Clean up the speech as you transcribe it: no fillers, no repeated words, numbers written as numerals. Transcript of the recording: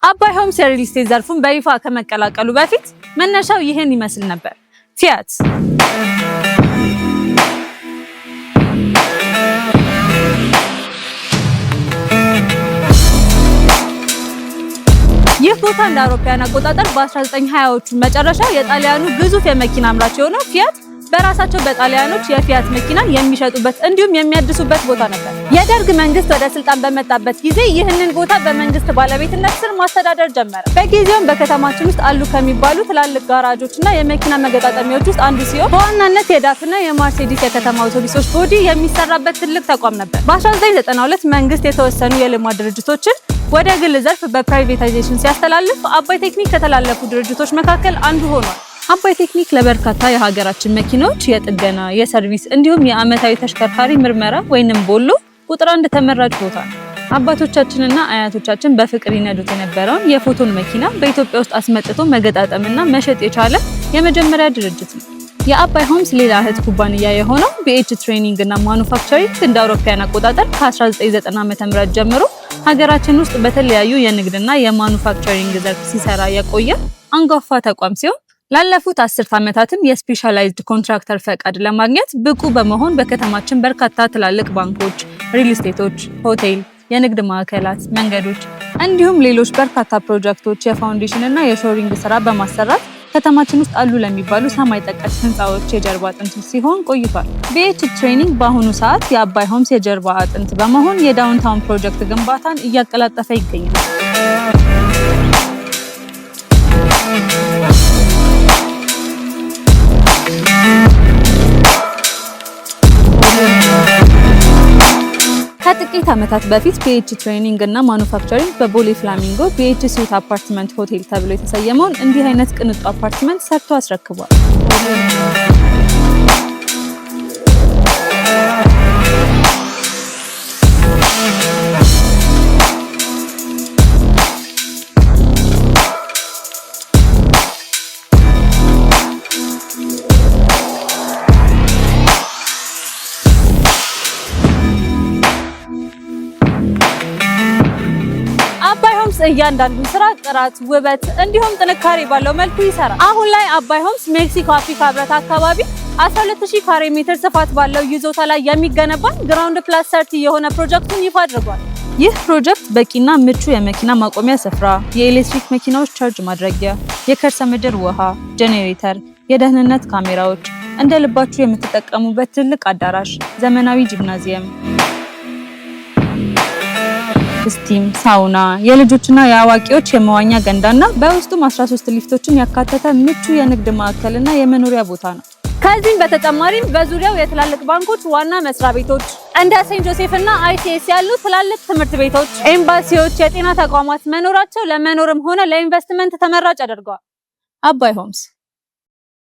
አባይ ሆምስ የሪል ስቴት ዘርፉን በይፋ ከመቀላቀሉ በፊት መነሻው ይህን ይመስል ነበር። ፊያት ይህ ቦታ እንደ አውሮፓውያን አቆጣጠር በ1920ዎቹ መጨረሻ የጣሊያኑ ግዙፍ የመኪና አምራች የሆነው ፊያት በራሳቸው በጣሊያኖች የፊያት መኪናን የሚሸጡበት እንዲሁም የሚያድሱበት ቦታ ነበር። የደርግ መንግስት ወደ ስልጣን በመጣበት ጊዜ ይህንን ቦታ በመንግስት ባለቤትነት ስር ማስተዳደር ጀመረ። በጊዜውም በከተማችን ውስጥ አሉ ከሚባሉ ትላልቅ ጋራጆችና የመኪና መገጣጠሚያዎች ውስጥ አንዱ ሲሆን በዋናነት የዳፍና የማርሴዲስ የከተማ አውቶቡሶች ቦዲ የሚሰራበት ትልቅ ተቋም ነበር። በ1992 መንግስት የተወሰኑ የልማት ድርጅቶችን ወደ ግል ዘርፍ በፕራይቬታይዜሽን ሲያስተላልፍ አባይ ቴክኒክ ከተላለፉ ድርጅቶች መካከል አንዱ ሆኗል። አባይ ቴክኒክ ለበርካታ የሀገራችን መኪናዎች የጥገና፣ የሰርቪስ እንዲሁም የአመታዊ ተሽከርካሪ ምርመራ ወይንም ቦሎ ቁጥር 1 ተመራጭ ቦታ ነው። አባቶቻችንና አያቶቻችን በፍቅር ይነዱት የነበረውን የፎቶን መኪና በኢትዮጵያ ውስጥ አስመጥቶ መገጣጠምና መሸጥ የቻለ የመጀመሪያ ድርጅት ነው። የአባይ ሆምስ ሌላ እህት ኩባንያ የሆነው ቢኤች ትሬኒንግ እና ማኑፋክቸሪንግ እንደ አውሮፓውያን አቆጣጠር ከ1990 ዓ.ም ጀምሮ ሀገራችን ውስጥ በተለያዩ የንግድና የማኑፋክቸሪንግ ዘርፍ ሲሰራ የቆየ አንጋፋ ተቋም ሲሆን ላለፉት 10 ዓመታትም የስፔሻላይዝድ ኮንትራክተር ፈቃድ ለማግኘት ብቁ በመሆን በከተማችን በርካታ ትላልቅ ባንኮች፣ ሪል ስቴቶች፣ ሆቴል፣ የንግድ ማዕከላት፣ መንገዶች እንዲሁም ሌሎች በርካታ ፕሮጀክቶች የፋውንዴሽን እና የሾሪንግ ስራ በማሰራት ከተማችን ውስጥ አሉ ለሚባሉ ሰማይ ጠቀስ ህንፃዎች የጀርባ አጥንት ሲሆን ቆይቷል። ቢኤች ትሬኒንግ በአሁኑ ሰዓት የአባይ ሆምስ የጀርባ አጥንት በመሆን የዳውንታውን ፕሮጀክት ግንባታን እያቀላጠፈ ይገኛል። ከጥቂት ዓመታት በፊት ቢኤች ትሬኒንግ እና ማኑፋክቸሪንግ በቦሌ ፍላሚንጎ ቢኤች ስዊት አፓርትመንት ሆቴል ተብሎ የተሰየመውን እንዲህ አይነት ቅንጡ አፓርትመንት ሰርቶ አስረክቧል። አባይ ሆምስ እያንዳንዱን ስራ ጥራት፣ ውበት እንዲሁም ጥንካሬ ባለው መልኩ ይሰራል። አሁን ላይ አባይ ሆምስ ሜክሲኮ አፍሪካ ህብረት አካባቢ 12000 ካሬ ሜትር ስፋት ባለው ይዞታ ላይ የሚገነባ ግራውንድ ፕላስ 30 የሆነ ፕሮጀክቱን ይፋ አድርጓል። ይህ ፕሮጀክት በቂና ምቹ የመኪና ማቆሚያ ስፍራ፣ የኤሌክትሪክ መኪናዎች ቻርጅ ማድረጊያ፣ የከርሰ ምድር ውሃ፣ ጄኔሬተር፣ የደህንነት ካሜራዎች፣ እንደ ልባችሁ የምትጠቀሙበት ትልቅ አዳራሽ፣ ዘመናዊ ጂምናዚየም፣ ስቲም፣ ሳውና፣ የልጆችና የአዋቂዎች የመዋኛ ገንዳና በውስጡም 13 ሊፍቶችን ያካተተ ምቹ የንግድ ማዕከልና የመኖሪያ ቦታ ነው። ከዚህም በተጨማሪም በዙሪያው የትላልቅ ባንኮች ዋና መስሪያ ቤቶች እንደ ሴንት ጆሴፍ እና አይሲኤስ ያሉ ትላልቅ ትምህርት ቤቶች፣ ኤምባሲዎች፣ የጤና ተቋማት መኖራቸው ለመኖርም ሆነ ለኢንቨስትመንት ተመራጭ ያደርገዋል። አባይ ሆምስ